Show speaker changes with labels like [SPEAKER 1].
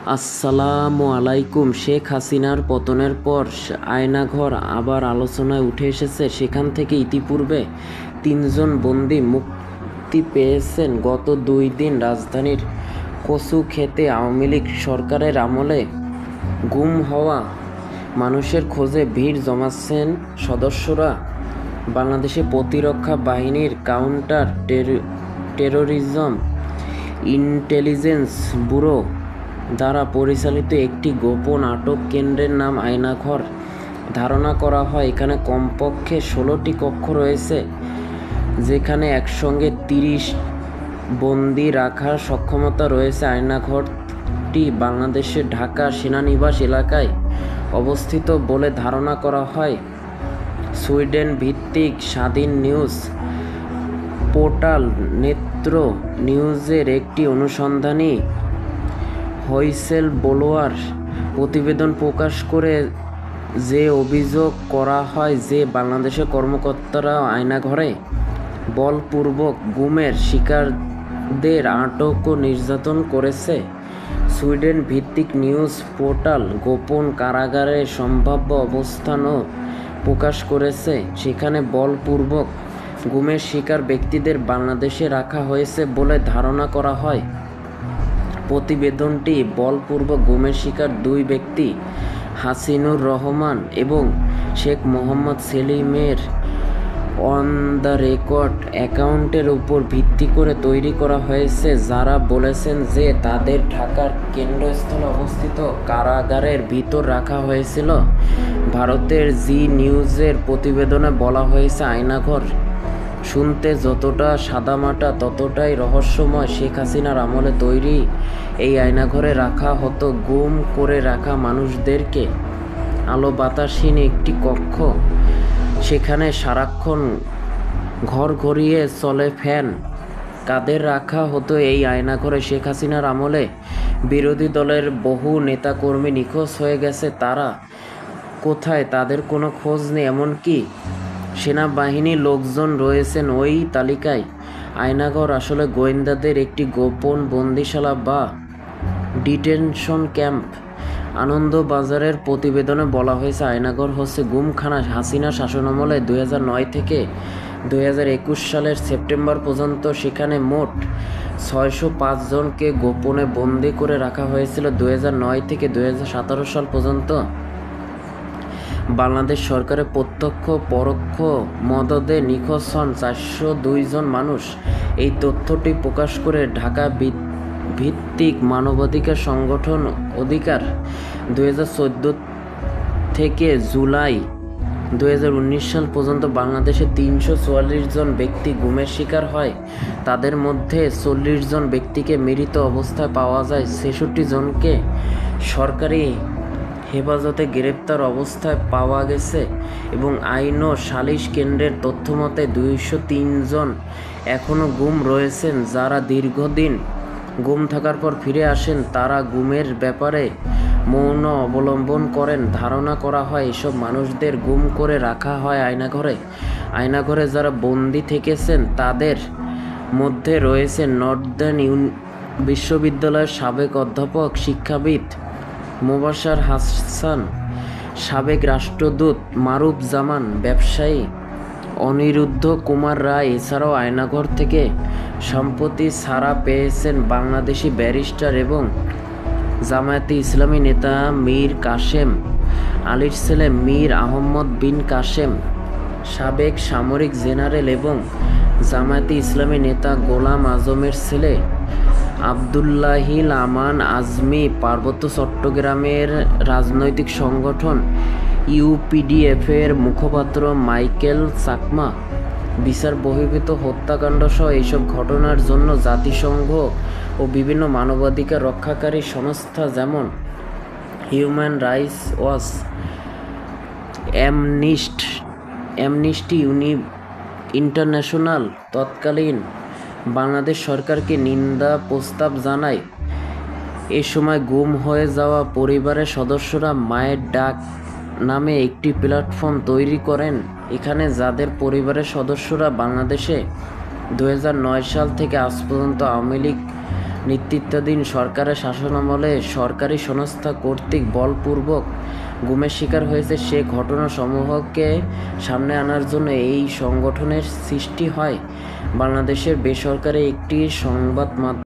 [SPEAKER 1] আসসালামু আলাইকুম। শেখ হাসিনার পতনের পর আয়নাঘর আবার আলোচনায় উঠে এসেছে। সেখান থেকে ইতিপূর্বে 3জন বন্দী মুক্তি পেয়েছেন। গত 2 দিন রাজধানীর কচুক্ষেতে আওয়ামী লীগ সরকারের আমলে গুম হওয়া মানুষের খোঁজে ভিড় জমাচ্ছেন সদস্যরা। বাংলাদেশে প্রতিরক্ষা বাহিনীর কাউন্টার টেরোরিজম ইন্টেলিজেন্স ব্যুরো দ্বারা পরিচালিত একটি গোপন আটক কেন্দ্রের নাম আয়নাঘর। ধারণা করা হয় এখানে কমপক্ষে 16টি কক্ষ রয়েছে, যেখানে একসঙ্গে 30 বন্দী রাখার সক্ষমতা রয়েছে। আয়নাঘরটি বাংলাদেশের ঢাকা সেনানিবাস এলাকায় অবস্থিত বলে ধারণা করা হয়। সুইডেন ভিত্তিক স্বাধীন নিউজ পোর্টাল নেত্র নিউজের একটি অনুসন্ধানী হুইসেল ব্লোয়ার প্রতিবেদন প্রকাশ করে যে অভিযোগ করা হয় যে বাংলাদেশের কর্মকর্তারা আয়নাঘরে বলপূর্বক গুমের শিকারদের আটক ও নির্যাতন করেছে। সুইডেন ভিত্তিক নিউজ পোর্টাল গোপন কারাগারের সম্ভাব্য অবস্থানও প্রকাশ করেছে, সেখানে বলপূর্বক গুমের শিকার ব্যক্তিদের বাংলাদেশে রাখা হয়েছে বলে ধারণা করা হয়। প্রতিবেদনটি বলপূর্বক গুমের শিকার 2 ব্যক্তি হাসিনুর রহমান এবং শেখ মোহাম্মদ সেলিমের অন দ্য রেকর্ড অ্যাকাউন্টের উপর ভিত্তি করে তৈরি করা হয়েছে, যারা বলেছেন যে তাদের ঢাকার কেন্দ্রস্থলে অবস্থিত কারাগারের ভিতর রাখা হয়েছিল। ভারতের জি নিউজের প্রতিবেদনে বলা হয়েছে, আয়নাঘর শুনতে যতটা সাদামাটা ততটাই রহস্যময়। শেখ হাসিনার আমলে তৈরি এই আয়নাঘরে রাখা হতো গুম করে রাখা মানুষদেরকে। আলো বাতাসহীন একটি কক্ষ, সেখানে সারাক্ষণ ঘর ঘুরিয়ে চলে ফ্যান। কাদের রাখা হতো এই আয়নাঘরে? শেখ হাসিনার আমলে বিরোধী দলের বহু নেতাকর্মী নিখোঁজ হয়ে গেছে। তারা কোথায়? তাদের কোনো খোঁজ নেই। এমনকি সেনাবাহিনীর লোকজন রয়েছেন ওই তালিকায়। আয়নাঘর আসলে গোয়েন্দাদের একটি গোপন বন্দিশালা বা ডিটেনশন ক্যাম্প। আনন্দবাজারের প্রতিবেদনে বলা হয়েছে, আয়নাঘর হচ্ছে গুমখানা। হাসিনা শাসনামলে 2009 থেকে 2021 সালের সেপ্টেম্বর পর্যন্ত সেখানে মোট 605 জনকে গোপনে বন্দি করে রাখা হয়েছিল। 2009 থেকে 2017 সাল পর্যন্ত বাংলাদেশ সরকারের প্রত্যক্ষ পরোক্ষ মদদে নিখোঁজ হন 402 জন মানুষ। এই তথ্যটি প্রকাশ করে ঢাকা ভিত্তিক মানবাধিকার সংগঠন অধিকার 2014 থেকে জুলাই 2019 সাল পর্যন্ত বাংলাদেশে 344 জন ব্যক্তি গুমের শিকার হয়। তাদের মধ্যে 40 জন ব্যক্তিকে মৃত অবস্থায় পাওয়া যায়, 66 জনকে সরকারি হেফাজতে গ্রেপ্তার অবস্থায় পাওয়া গেছে এবং আইন ও সালিশ কেন্দ্রের তথ্যমতে 203 জন এখনও গুম রয়েছেন, যারা দীর্ঘদিন গুম থাকার পর ফিরে আসেন। তারা গুমের ব্যাপারে মৌন অবলম্বন করেন। ধারণা করা হয় এসব মানুষদের গুম করে রাখা হয় আয়নাঘরে। আয়নাঘরে যারা বন্দী থেকেছেন তাদের মধ্যে রয়েছেন নর্দার্ন বিশ্ববিদ্যালয়ের সাবেক অধ্যাপক শিক্ষাবিদ মোবাশ্বের হাসান, সাবেক রাষ্ট্রদূত মারুফ জামান, ব্যবসায়ী অনিরুদ্ধ কুমার রায়। এছাড়াও আয়নাঘর থেকে সম্প্রতি ছাড়া পেয়েছেন বাংলাদেশি ব্যারিস্টার এবং জামায়াতে ইসলামী নেতা মীর কাসেম আলীর ছেলে মীর আহমদ বিন কাসেম, সাবেক সামরিক জেনারেল এবং জামায়াতে ইসলামী নেতা গোলাম আজমের ছেলে আবদুল্লাহিল আমান আজমি। পার্বত্য চট্টগ্রামের রাজনৈতিক সংগঠন ইউপিডিএফের মুখপাত্র মাইকেল চাকমা বিচার বহির্ভূত হত্যাকাণ্ড সহ এইসব ঘটনার জন্য জাতিসংঘ ও বিভিন্ন মানবাধিকার রক্ষাকারী সংস্থা যেমন human rights watch, Amnesty international তৎকালীন বাংলাদেশ সরকারকে নিন্দা প্রস্তাব জানায়। এ সময় গুম হয়ে যাওয়া পরিবারের সদস্যরা মায়ের ডাক নামে একটি প্ল্যাটফর্ম তৈরি করেন। এখানে যাদের পরিবারের সদস্যরা বাংলাদেশে 2009 সাল থেকে আজ পর্যন্ত আওয়ামী লীগ নেতৃত্বাধীন সরকারের শাসনামলে সরকারি সংস্থা কর্তৃক বলপূর্বক গুমের শিকার হয়েছে, সে ঘটনাসমূহকে সামনে আনার জন্য এই সংগঠনের সৃষ্টি হয়। বাংলাদেশের বেসরকারি একটি সংবাদ মাধ্যম